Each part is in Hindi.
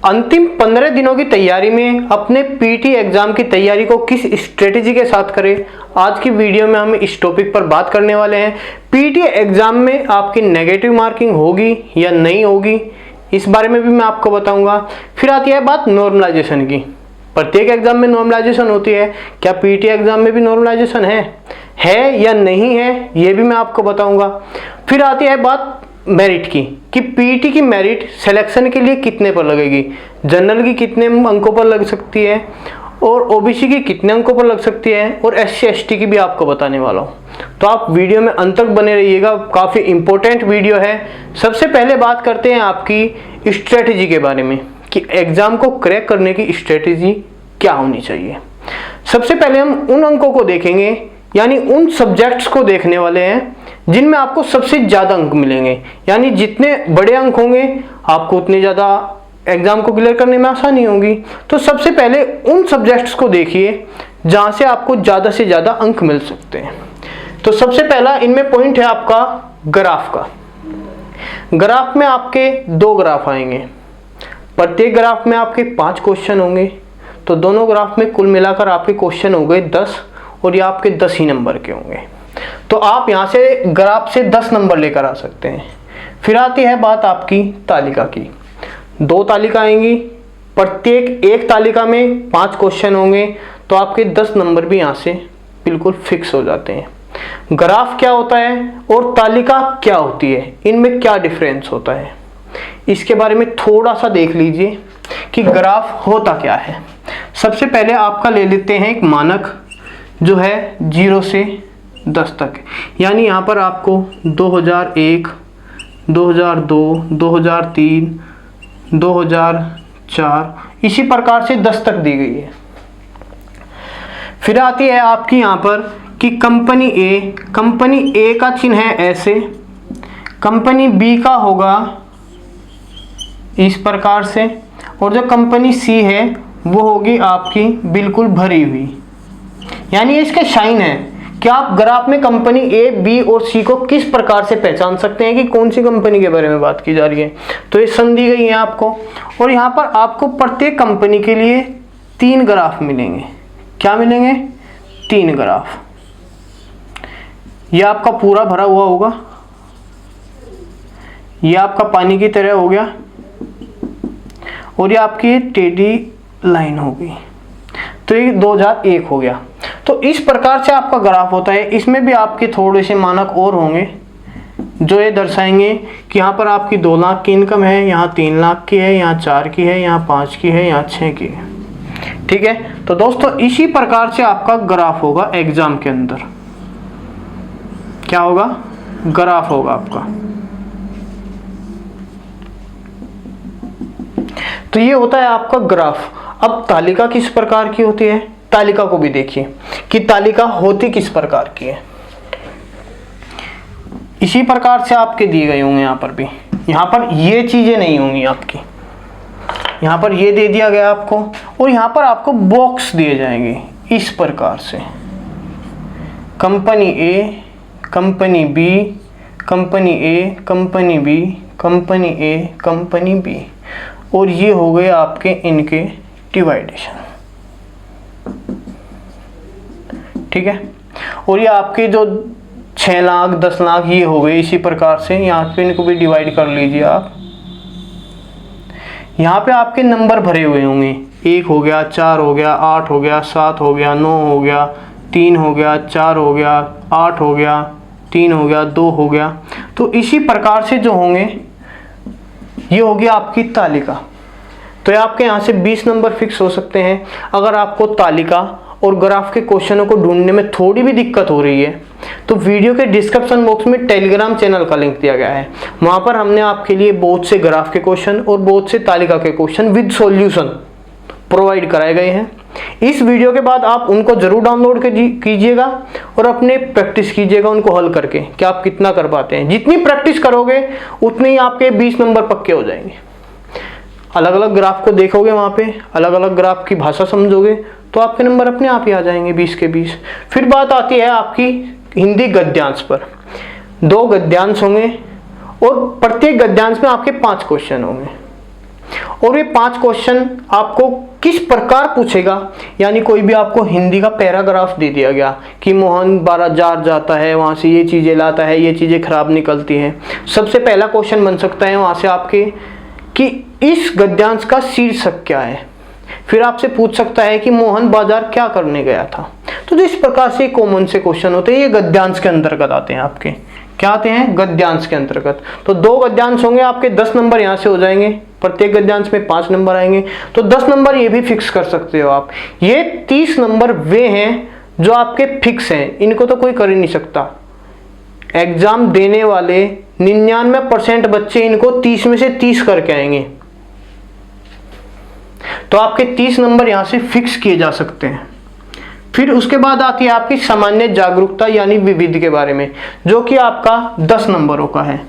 अंतिम 15 दिनों की तैयारी में अपने पीटी एग्जाम की तैयारी को किस स्ट्रेटेजी के साथ करें, आज की वीडियो में हम इस टॉपिक पर बात करने वाले हैं। पीटी एग्जाम में आपकी नेगेटिव मार्किंग होगी या नहीं होगी, इस बारे में भी मैं आपको बताऊंगा। फिर आती है बात नॉर्मलाइजेशन की। प्रत्येक एग्जाम में नॉर्मलाइजेशन होती है, क्या पीटी एग्जाम में भी नॉर्मलाइजेशन है या नहीं है, ये भी मैं आपको बताऊंगा। फिर आती है बात मेरिट की कि पीटी की मेरिट सिलेक्शन के लिए कितने पर लगेगी, जनरल की कितने अंकों पर लग सकती है और ओबीसी की कितने अंकों पर लग सकती है और एससी एसटी की भी आपको बताने वाला हूँ। तो आप वीडियो में अंत तक बने रहिएगा, काफ़ी इंपॉर्टेंट वीडियो है। सबसे पहले बात करते हैं आपकी स्ट्रेटेजी के बारे में कि एग्जाम को क्रैक करने की स्ट्रेटेजी क्या होनी चाहिए। सबसे पहले हम उन अंकों को देखेंगे, यानी उन सब्जेक्ट्स को देखने वाले हैं जिनमें आपको सबसे ज़्यादा अंक मिलेंगे। यानी जितने बड़े अंक होंगे आपको उतनी ज़्यादा एग्जाम को क्लियर करने में आसानी होगी। तो सबसे पहले उन सब्जेक्ट्स को देखिए जहाँ से आपको ज़्यादा से ज़्यादा अंक मिल सकते हैं। तो सबसे पहला इनमें पॉइंट है आपका ग्राफ का। ग्राफ में आपके 2 ग्राफ आएंगे, प्रत्येक ग्राफ में आपके 5 क्वेश्चन होंगे। तो दोनों ग्राफ में कुल मिलाकर आपके क्वेश्चन हो गए 10 और ये आपके 10 ही नंबर के होंगे। तो आप यहाँ से ग्राफ से 10 नंबर लेकर आ सकते हैं। फिर आती है बात आपकी तालिका की। 2 तालिका आएंगी, प्रत्येक एक तालिका में 5 क्वेश्चन होंगे। तो आपके 10 नंबर भी यहाँ से बिल्कुल फिक्स हो जाते हैं। ग्राफ क्या होता है और तालिका क्या होती है, इनमें क्या डिफरेंस होता है, इसके बारे में थोड़ा सा देख लीजिए कि ग्राफ होता क्या है। सबसे पहले आपका ले लेते हैं एक मानक जो है 0 से 10 तक। यानी यहाँ पर आपको 2001, 2002, 2003, 2004 इसी प्रकार से 10 तक दी गई है। फिर आती है आपकी यहाँ पर कि कंपनी ए का चिन्ह है ऐसे, कंपनी बी का होगा इस प्रकार से, और जो कंपनी सी है वो होगी आपकी बिल्कुल भरी हुई। यानी इसके साइन है कि आप ग्राफ में कंपनी ए, बी और सी को किस प्रकार से पहचान सकते हैं कि कौन सी कंपनी के बारे में बात की जा रही है। तो ये सन दी गई है आपको, और यहाँ पर आपको प्रत्येक कंपनी के लिए 3 ग्राफ मिलेंगे। क्या मिलेंगे? 3 ग्राफ। ये आपका पूरा भरा हुआ होगा, ये आपका पानी की तरह हो गया, और ये आपकी टेढ़ी लाइन होगी। तो ये 2001 हो गया। तो इस प्रकार से आपका ग्राफ होता है। इसमें भी आपके थोड़े से मानक और होंगे जो ये दर्शाएंगे कि यहाँ पर आपकी 2 लाख की इनकम है, यहाँ 3 लाख की है, यहाँ 4 की है, यहाँ 5 की है, यहाँ 6 की है। ठीक है, तो दोस्तों इसी प्रकार से आपका ग्राफ होगा एग्जाम के अंदर। क्या होगा? ग्राफ होगा आपका। तो ये होता है आपका ग्राफ। अब तालिका किस प्रकार की होती है, तालिका को भी देखिए कि तालिका होती किस प्रकार की है। इसी प्रकार से आपके दिए गए होंगे। यहाँ पर भी, यहाँ पर ये चीजें नहीं होंगी आपकी, यहाँ पर ये दे दिया गया आपको, और यहाँ पर आपको बॉक्स दिए जाएंगे इस प्रकार से, कंपनी ए, कंपनी बी, कंपनी ए, कंपनी बी, कंपनी ए, कंपनी बी, और ये हो गए आपके इनके डिवाइडेशन। ठीक है, और ये आपके जो 6 लाख 10 लाख ये हो गए इसी प्रकार से। यहाँ पे इनको भी डिवाइड कर लीजिए आप। यहाँ पे आपके नंबर भरे हुए होंगे, 1 हो गया, 4 हो गया, 8 हो गया, 7 हो गया, 9 हो गया, 3 हो गया, 4 हो गया, 8 हो गया, 3 हो गया, 2 हो गया। तो इसी प्रकार से जो होंगे ये होगी आपकी तालिका। तो आपके यहाँ से 20 नंबर फिक्स हो सकते हैं। अगर आपको तालिका और ग्राफ के क्वेश्चनों को ढूंढने में थोड़ी भी दिक्कत हो रही है तो वीडियो के डिस्क्रिप्शन बॉक्स में टेलीग्राम चैनल का लिंक दिया गया है। वहाँ पर हमने आपके लिए बहुत से ग्राफ के क्वेश्चन और बहुत से तालिका के क्वेश्चन विद सॉल्यूशन प्रोवाइड कराए गए हैं। इस वीडियो के बाद आप उनको जरूर डाउनलोड कीजिएगा और अपने प्रैक्टिस कीजिएगा उनको हल करके कि आप कितना कर पाते हैं। जितनी प्रैक्टिस करोगे उतने ही आपके 20 नंबर पक्के हो जाएंगे। अलग अलग ग्राफ को देखोगे, वहाँ पे अलग अलग ग्राफ की भाषा समझोगे तो आपके नंबर अपने आप ही आ जाएंगे 20 के 20। फिर बात आती है आपकी हिंदी गद्यांश पर। 2 गद्यांश होंगे और प्रत्येक गद्यांश में आपके 5 क्वेश्चन होंगे। और ये 5 क्वेश्चन आपको किस प्रकार पूछेगा, यानी कोई भी आपको हिंदी का पैराग्राफ दे दिया गया कि मोहन बाजार जाता है, वहाँ से ये चीज़ें लाता है, ये चीज़ें खराब निकलती हैं। सबसे पहला क्वेश्चन बन सकता है वहाँ से आपके कि इस गद्यांश का शीर्षक क्या है। फिर आपसे पूछ सकता है कि मोहन बाजार क्या करने गया था। तो इस प्रकार से कॉमन से क्वेश्चन होते हैं, ये गद्यांश के अंतर्गत आते हैं। आपके क्या आते हैं? गद्यांश के अंतर्गत। तो 2 गद्यांश होंगे आपके, 10 नंबर यहाँ से हो जाएंगे, प्रत्येक गद्यांश में 5 नंबर आएंगे, तो 10 नंबर ये भी फिक्स कर सकते हो आप। ये 30 नंबर वे हैं जो आपके फिक्स हैं, इनको तो कोई कर ही नहीं सकता। एग्जाम देने वाले 99% बच्चे इनको 30 में से 30 करके आएंगे, तो आपके 30 नंबर यहां से फिक्स किए जा सकते हैं। फिर उसके बाद आती है आपकी सामान्य जागरूकता यानी विविध के बारे में, जो कि आपका 10 नंबरों का है।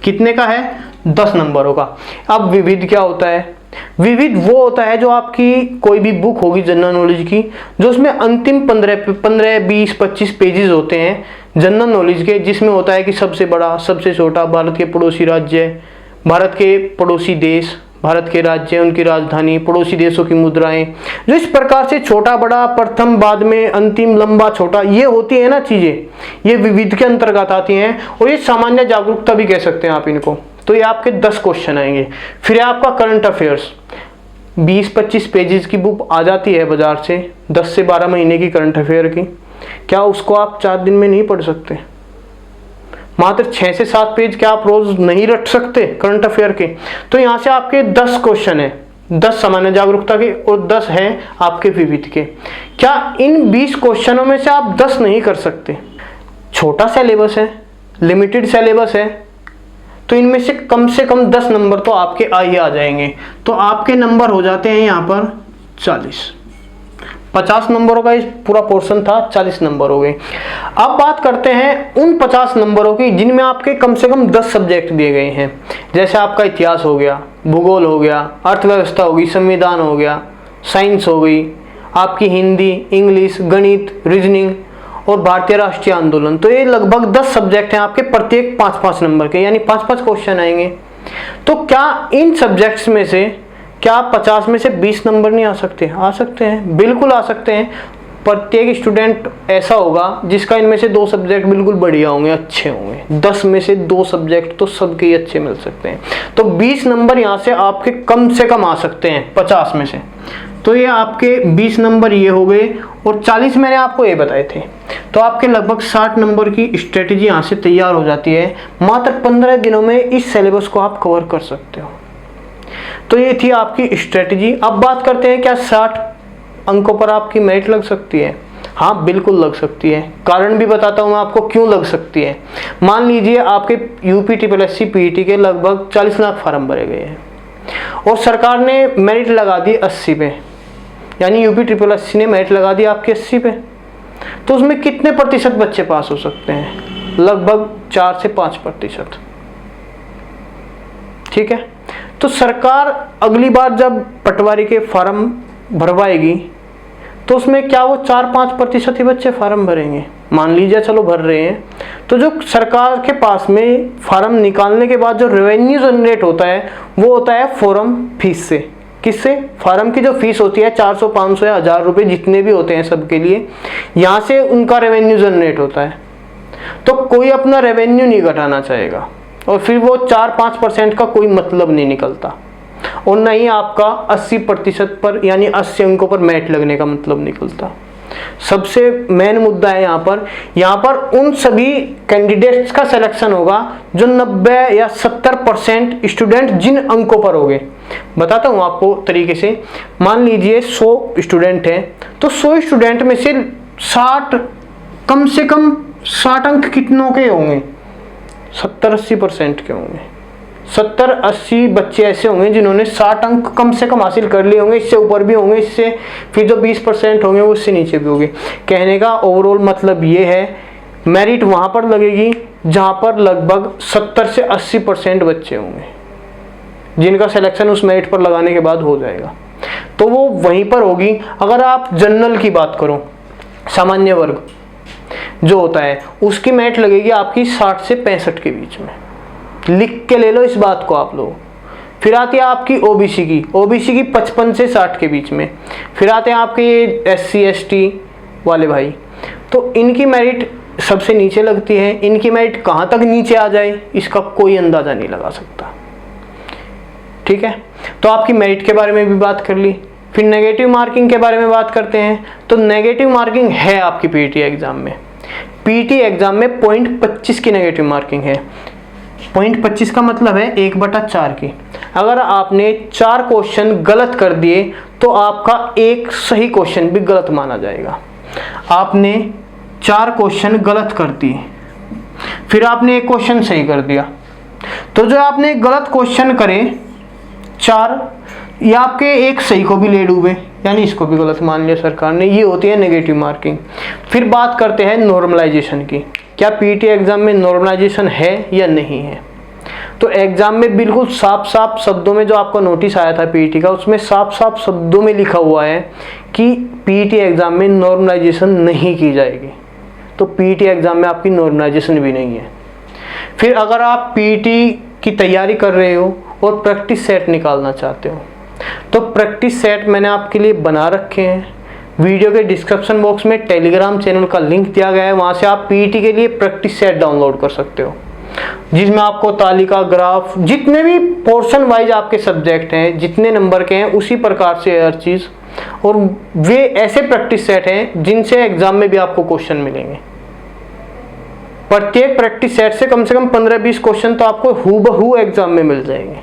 कितने का है? 10 नंबरों का। अब विविध क्या होता है? विविध वो होता है जो आपकी कोई भी बुक होगी जनरल नॉलेज की, जो उसमें अंतिम 15, 20, 25 पेजेस होते हैं जनरल नॉलेज के, जिसमें होता है कि सबसे बड़ा, सबसे छोटा, भारत के पड़ोसी राज्य, भारत के पड़ोसी देश, भारत के राज्य, उनकी राजधानी, पड़ोसी देशों की मुद्राएं, जो इस प्रकार से छोटा बड़ा, प्रथम, बाद में, अंतिम, लंबा, छोटा, ये होती है ना चीजें, ये विविध के अंतर्गत आती हैं। और ये सामान्य जागरूकता भी कह सकते हैं आप इनको। तो ये आपके 10 क्वेश्चन आएंगे। फिर आपका करंट अफेयर्स, 20-25 पेजेस की बुक आ जाती है बाजार से, 10 से 12 महीने की करंट अफेयर की। क्या उसको आप 4 दिन में नहीं पढ़ सकते? मात्र 6 से 7 पेज क्या आप रोज नहीं रट सकते करंट अफेयर के? तो यहाँ से आपके 10 क्वेश्चन है, 10 सामान्य जागरूकता के और 10 हैं आपके विविध के। क्या इन 20 क्वेश्चनों में से आप 10 नहीं कर सकते? छोटा सिलेबस है, लिमिटेड सिलेबस है, तो इनमें से कम 10 नंबर तो आपके आ ही आ जाएंगे। तो आपके नंबर हो जाते हैं यहाँ पर 40। 50 नंबरों का इस पूरा पोर्शन था, 40 नंबर हो गए। अब बात करते हैं उन 50 नंबरों की जिनमें आपके कम से कम 10 सब्जेक्ट दिए गए हैं। जैसे आपका इतिहास हो गया, भूगोल हो गया, अर्थव्यवस्था होगी, संविधान हो गया, साइंस हो गई, आपकी हिंदी, इंग्लिश, गणित, रीजनिंग और भारतीय राष्ट्रीय आंदोलन। तो ये लगभग 10 सब्जेक्ट हैं आपके, प्रत्येक 5-5 नंबर के, यानी 5-5 क्वेश्चन आएंगे। तो क्या इन सब्जेक्ट्स में से क्या 50 में से 20 नंबर नहीं आ सकते? आ सकते हैं, बिल्कुल आ सकते हैं। प्रत्येक स्टूडेंट ऐसा होगा जिसका इनमें से 2 सब्जेक्ट बिल्कुल बढ़िया होंगे, अच्छे होंगे। 10 में से 2 सब्जेक्ट तो सबके ही अच्छे मिल सकते हैं। तो 20 नंबर यहाँ से आपके कम से कम आ सकते हैं 50 में से। तो ये आपके 20 नंबर ये हो गए, और 40 मैंने आपको ये बताए थे। तो आपके लगभग 60 नंबर की स्ट्रेटेजी यहाँ से तैयार हो जाती है। मात्र 15 दिनों में इस सिलेबस को आप कवर कर सकते हो। तो ये थी आपकी स्ट्रेटेजी। अब बात करते हैं क्या 60 अंकों पर आपकी मेरिट लग सकती है? हाँ, बिल्कुल लग सकती है। कारण भी बताता हूँ मैं आपको क्यों लग सकती है। मान लीजिए आपके UPSSC PET के लगभग 40 लाख फार्म भरे गए हैं और सरकार ने मेरिट लगा दी 80 पे, यानी UPSSC ने मेरिट लगा दी आपके 80 पे। तो उसमें कितने प्रतिशत बच्चे पास हो सकते हैं? लगभग 4 से 5%। ठीक है। तो सरकार अगली बार जब पटवारी के फॉर्म भरवाएगी तो उसमें क्या वो 4-5% ही बच्चे फार्म भरेंगे? मान लीजिए चलो भर रहे हैं, तो जो सरकार के पास में फार्म निकालने के बाद जो रेवेन्यू जनरेट होता है वो होता है फॉर्म फीस से। किससे? फार्म की जो फीस होती है 400, 500 या 1000 रुपये जितने भी होते हैं सबके लिए, यहाँ से उनका रेवेन्यू जनरेट होता है। तो कोई अपना रेवेन्यू नहीं घटाना चाहेगा और फिर वो 4-5% का कोई मतलब नहीं निकलता, और न ही आपका 80% पर यानी 80 अंकों पर मेरिट लगने का मतलब निकलता। सबसे मेन मुद्दा है यहाँ पर उन सभी कैंडिडेट्स का सिलेक्शन होगा जो 90 या 70% स्टूडेंट जिन अंकों पर होंगे। बताता हूँ आपको तरीके से। मान लीजिए 100 स्टूडेंट हैं, तो 100 स्टूडेंट में से 60 कम से कम 60 अंक कितनों के होंगे? 70-80% के होंगे। 70-80 बच्चे ऐसे होंगे जिन्होंने 60 अंक कम से कम हासिल कर लिए होंगे। इससे ऊपर भी होंगे, इससे फिर जो 20% होंगे वो इससे नीचे भी होंगे। कहने का ओवरऑल मतलब ये है, मेरिट वहाँ पर लगेगी जहाँ पर लगभग 70 से 80% बच्चे होंगे जिनका सिलेक्शन उस मेरिट पर लगाने के बाद हो जाएगा। तो वो वहीं पर होगी। अगर आप जनरल की बात करो, सामान्य वर्ग जो होता है, उसकी मेरिट लगेगी आपकी 60 से 65 के बीच में। लिख के ले लो इस बात को आप लोग, फिर आती है आपकी ओबीसी की, 55 से 60 के बीच में। फिर आते हैं आपके ये SC ST वाले भाई, तो इनकी मेरिट सबसे नीचे लगती है। इनकी मेरिट कहाँ तक नीचे आ जाए इसका कोई अंदाज़ा नहीं लगा सकता। ठीक है, तो आपकी मेरिट के बारे में भी बात कर ली। फिर नेगेटिव मार्किंग के बारे में बात करते हैं। तो नेगेटिव मार्किंग है आपकी पीटी एग्ज़ाम में। पीटी एग्ज़ाम में 0.25 की नेगेटिव मार्किंग है। 0.25 का मतलब है 1/4 की। अगर आपने 4 क्वेश्चन गलत कर दिए तो आपका एक सही क्वेश्चन भी गलत माना जाएगा। आपने 4 क्वेश्चन गलत कर दिए, फिर आपने एक क्वेश्चन सही कर दिया, तो जो आपने गलत क्वेश्चन करे 4, ये आपके एक सही को भी ले डूबे, यानी इसको भी गलत मान लिया सरकार ने। ये होती है नेगेटिव मार्किंग। फिर बात करते हैं नॉर्मलाइजेशन की। क्या पीटी एग्ज़ाम में नॉर्मलाइजेशन है या नहीं है? तो एग्ज़ाम में बिल्कुल साफ साफ शब्दों में, जो आपको नोटिस आया था पीटी का, उसमें साफ साफ शब्दों में लिखा हुआ है कि पीटी एग्ज़ाम में नॉर्मलाइजेशन नहीं की जाएगी। तो पीटी एग्ज़ाम में आपकी नॉर्मलाइजेशन भी नहीं है। फिर अगर आप पीटी की तैयारी कर रहे हो और प्रैक्टिस सेट निकालना चाहते हो, तो प्रैक्टिस सेट मैंने आपके लिए बना रखे हैं। वीडियो के डिस्क्रिप्शन बॉक्स में टेलीग्राम चैनल का लिंक दिया गया है, वहाँ से आप पीटी के लिए प्रैक्टिस सेट डाउनलोड कर सकते हो, जिसमें आपको तालिका, ग्राफ, जितने भी पोर्शन वाइज आपके सब्जेक्ट हैं, जितने नंबर के हैं, उसी प्रकार से हर चीज़। और वे ऐसे प्रैक्टिस सेट हैं जिनसे एग्जाम में भी आपको क्वेश्चन मिलेंगे। प्रत्येक प्रैक्टिस सेट से कम 15-20 क्वेश्चन तो आपको हूबहू एग्जाम में मिल जाएंगे।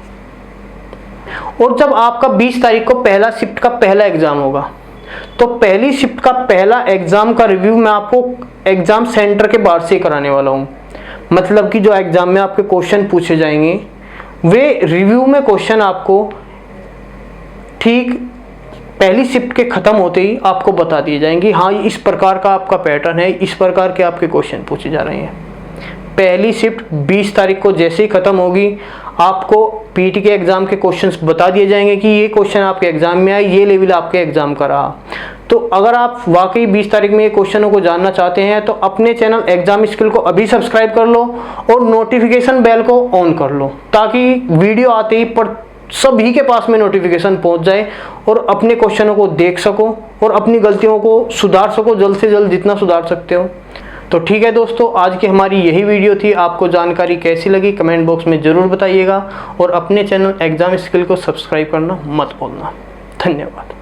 और जब आपका 20 तारीख को पहला शिफ्ट का पहला एग्जाम होगा, तो पहली शिफ्ट का पहला एग्जाम का रिव्यू मैं आपको एग्जाम सेंटर के बाहर से कराने वाला हूँ। मतलब कि जो एग्जाम में आपके क्वेश्चन पूछे जाएंगे, वे रिव्यू में क्वेश्चन आपको ठीक पहली शिफ्ट के ख़त्म होते ही आपको बता दिए जाएंगे। हाँ, इस प्रकार का आपका पैटर्न है, इस प्रकार के आपके क्वेश्चन पूछे जा रहे हैं। पहली शिफ्ट 20 तारीख को जैसे ही ख़त्म होगी, आपको पीटी के एग्ज़ाम के क्वेश्चंस बता दिए जाएंगे कि ये क्वेश्चन आपके एग्ज़ाम में आए, ये लेवल आपके एग्ज़ाम का रहा। तो अगर आप वाकई 20 तारीख में ये क्वेश्चनों को जानना चाहते हैं, तो अपने चैनल एग्जाम स्किल को अभी सब्सक्राइब कर लो और नोटिफिकेशन बेल को ऑन कर लो, ताकि वीडियो आते ही पर सभी के पास में नोटिफिकेशन पहुंच जाए और अपने क्वेश्चनों को देख सको और अपनी गलतियों को सुधार सको, जल्द से जल्द जितना सुधार सकते हो। तो ठीक है दोस्तों, आज की हमारी यही वीडियो थी। आपको जानकारी कैसी लगी कमेंट बॉक्स में ज़रूर बताइएगा और अपने चैनल एग्जाम स्किल को सब्सक्राइब करना मत भूलना। धन्यवाद।